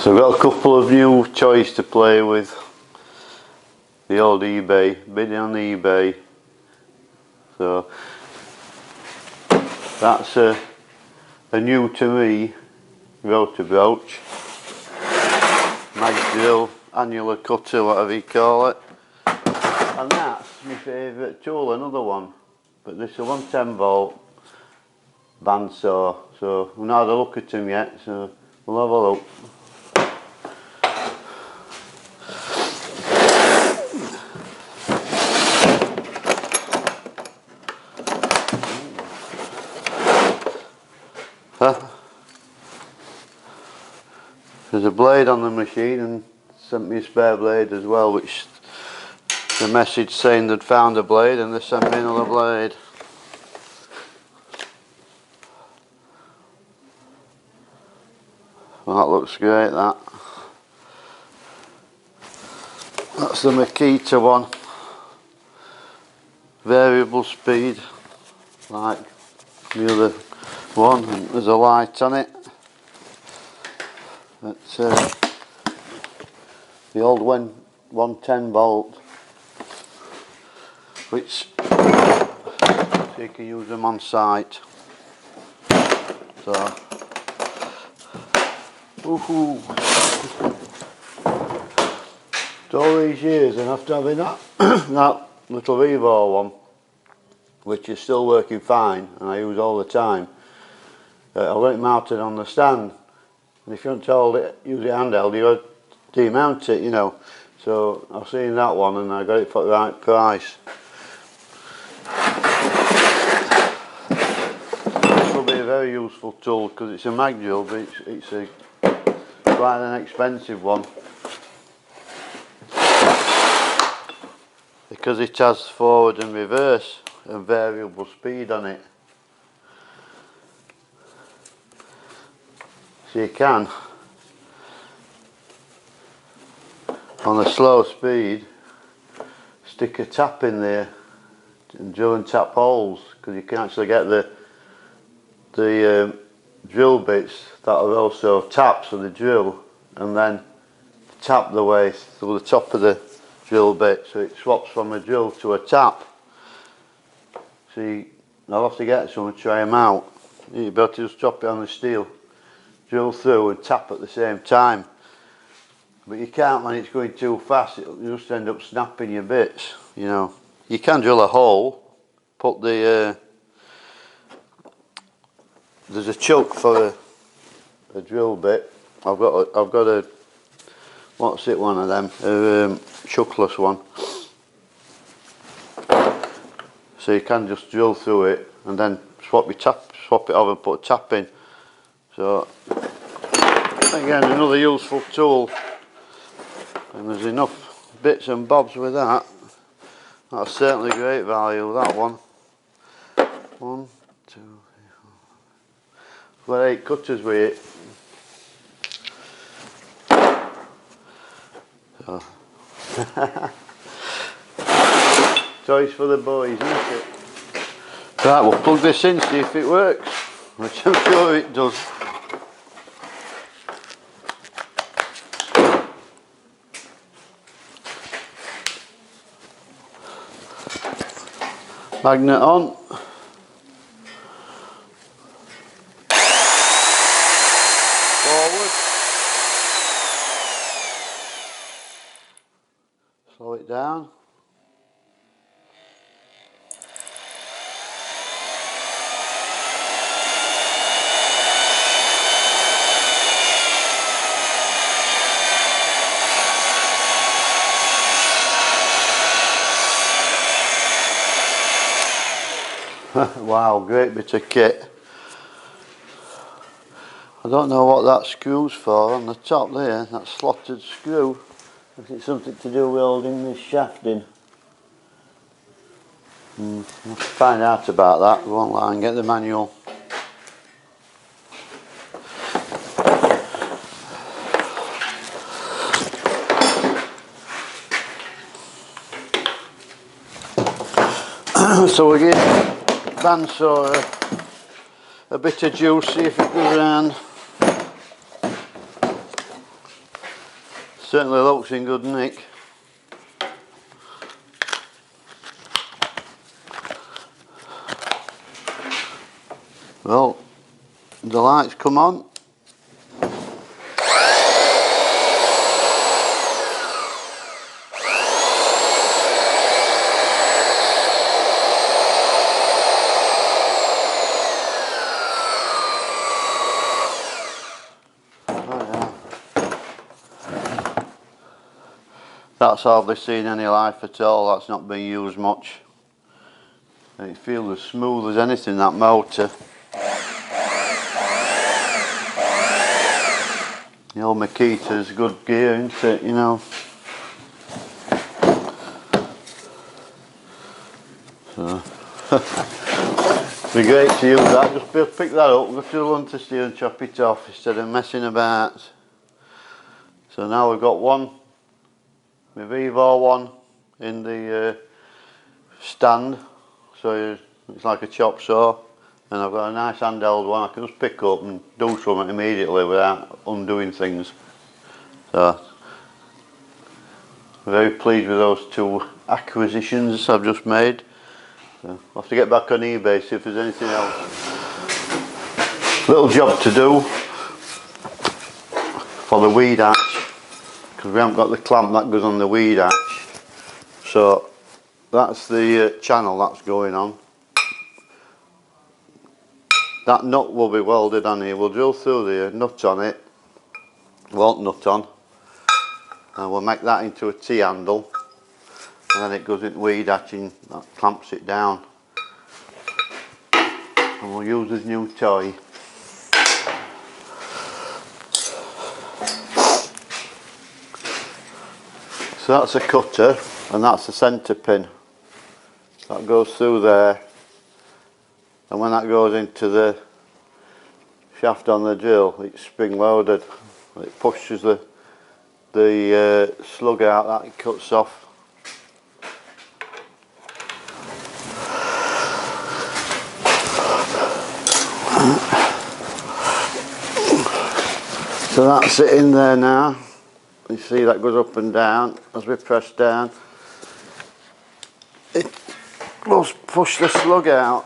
So I've got a couple of new toys to play with. The old eBay, bidding on eBay. So that's a new to me rotor brooch, mag drill, annular cutter, whatever you call it. And that's my favourite tool, another one. But this is a 110 volt bandsaw. So we've not had a look at them yet, so we'll have a look. There's a blade on the machine and sent me a spare blade as well, which the message saying they'd found a blade and they sent me another blade. Well, that looks great, that. That's the Makita one. Variable speed, like the other one, and there's a light on it. It's the old 110 volt, which so you can use them on site. So, woohoo! So all these years, and after having that that little Revo one, which is still working fine, and I use all the time, I've got it mounted on the stand. And if you want to hold it, use it handheld, you got to demount it, you know. So I've seen that one and I got it for the right price. This will be a very useful tool because it's a mag drill, but it's quite an expensive one. Because it has forward and reverse and variable speed on it. So you can, on a slow speed, stick a tap in there and drill and tap holes, because you can actually get the drill bits that are also taps of the drill, and then tap the way through the top of the drill bit, so it swaps from a drill to a tap. So I'll have to get some and try them out. You'll be able to just drop it on the steel, drill through and tap at the same time, but you can't when it's going too fast. It'll just end up snapping your bits, you know. You can drill a hole, put the there's a chuck for a drill bit. I've got a what's it, one of them, a chuckless one, so you can just drill through it and then swap it over and put a tap in. So again, another useful tool, and there's enough bits and bobs with that. That's certainly great value, that one. 1, 2, 3, 4. Got 8 cutters with it. So. Toys for the boys, isn't it? Right, we'll plug this in, see if it works, which I'm sure it does. Magnet on. Forward. Slow it down. Wow, great bit of kit. I don't know what that screw's for on the top there, that slotted screw. If it's something to do with welding this shaft in. I'll have to find out about that. Go online and get the manual. So we'll give bandsaw a bit of juice, see if it goes round. Certainly looks in good nick. Well, the lights come on. That's hardly seen any life at all, that's not been used much. It feels as smooth as anything, that motor. The old Makita's good gear, isn't it, you know. So, it'd be great to use that, just pick that up, go to the lunter steer and chop it off instead of messing about. So now we've got one. My Vivo one in the stand, so it's like a chop saw, and I've got a nice handheld one I can just pick up and do something immediately without undoing things. So I'm very pleased with those two acquisitions I've just made. So I'll have to get back on eBay, see if there's anything else. Little job to do for the weed hatch, because we haven't got the clamp that goes on the weed hatch. So that's the channel that's going on. That nut will be welded on here. We'll drill through the nut on it, walt nut on, and we'll make that into a T-handle, and then it goes into weed hatching, that clamps it down, and we'll use this new toy. So that's a cutter, and that's the centre pin. That goes through there, and when that goes into the shaft on the drill, it's spring loaded. It pushes the slug out that it cuts off. So that's it in there now. You see that goes up and down. As we press down, it will push the slug out.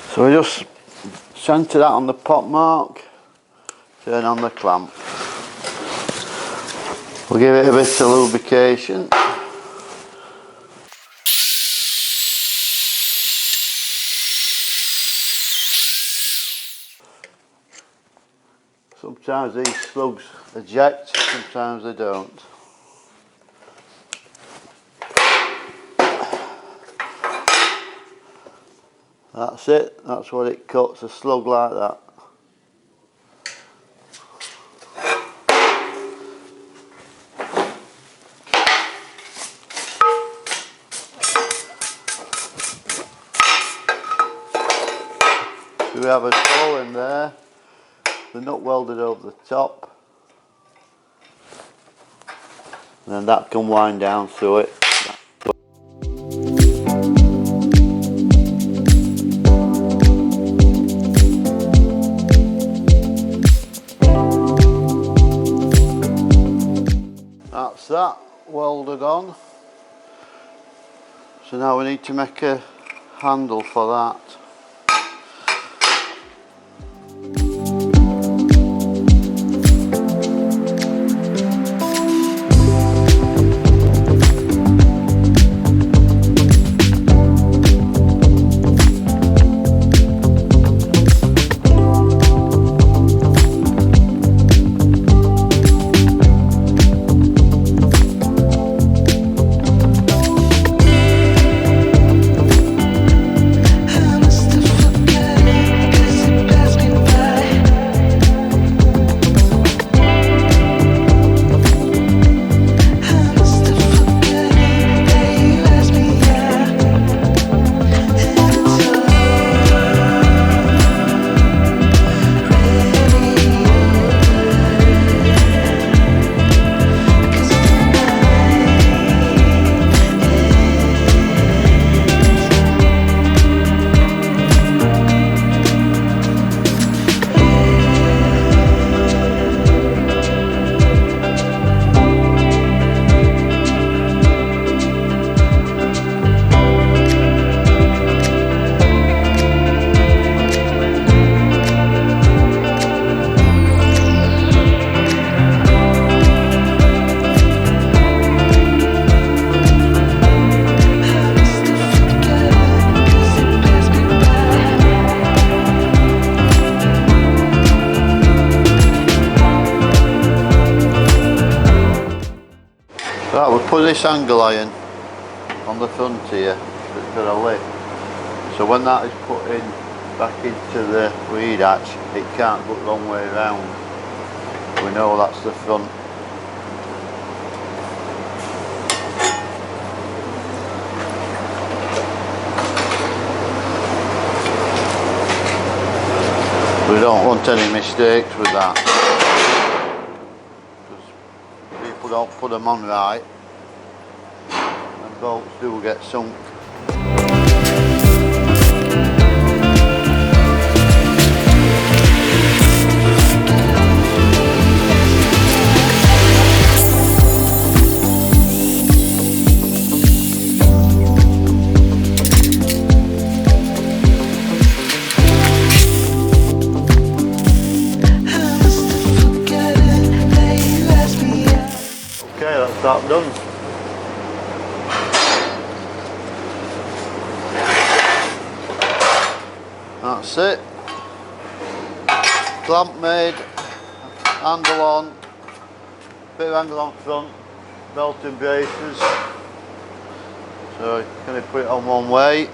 So we just centre that on the pot mark, turn on the clamp. We'll give it a bit of lubrication. Sometimes these slugs eject, sometimes they don't. That's it, that's what it cuts, a slug like that. So we have a hole in there, the nut welded over the top, and then that can wind down through it. That's that welded on. So now we need to make a handle for that. I was put this angle iron on the front here, it's got a lip. So when that is put in back into the weed hatch, it can't go the wrong way around. We know that's the front. We don't want any mistakes with that, because people don't put them on right and bolts do get sunk. That's that done. That's it. Clamp made, handle on, bit of angle on front, belt and braces. So you can put it on one way.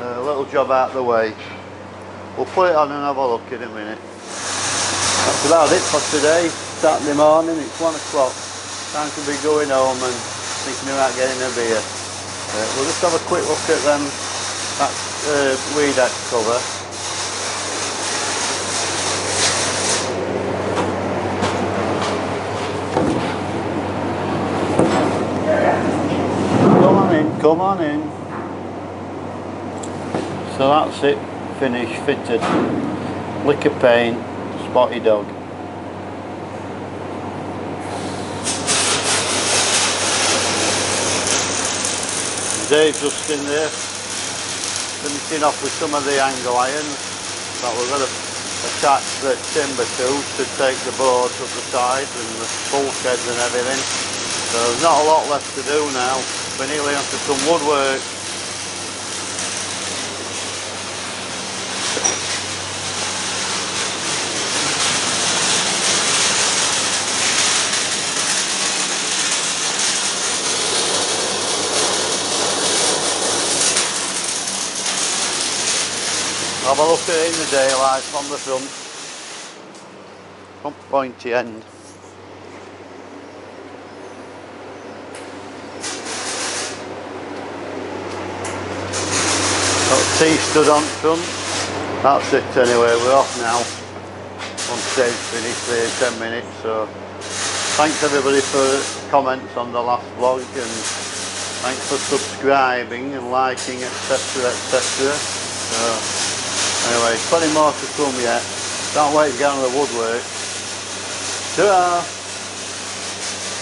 A little job out of the way. We'll put it on and have a look in a minute. That's about it for today. Saturday morning, it's 1 o'clock. Time to be going home and thinking about getting a beer. We'll just have a quick look at them, that weed hatch cover. Come on in, come on in. So that's it, finished, fitted. Lick of paint, spotty dog. Dave's just in there finishing off with some of the angle irons that we're going to attach the timber to take the boards up the sides and the bulkheads and everything. So there's not a lot left to do now. We're nearly onto some woodwork. Have a look at it in the daylight from the front pointy end. Got T stood on front. That's it anyway, we're off now. On stage finished there, 10 minutes. So thanks everybody for comments on the last vlog, and thanks for subscribing and liking, etc, etc. Anyway, plenty more to come yet. Can't wait to get on the woodwork. Ta-ra!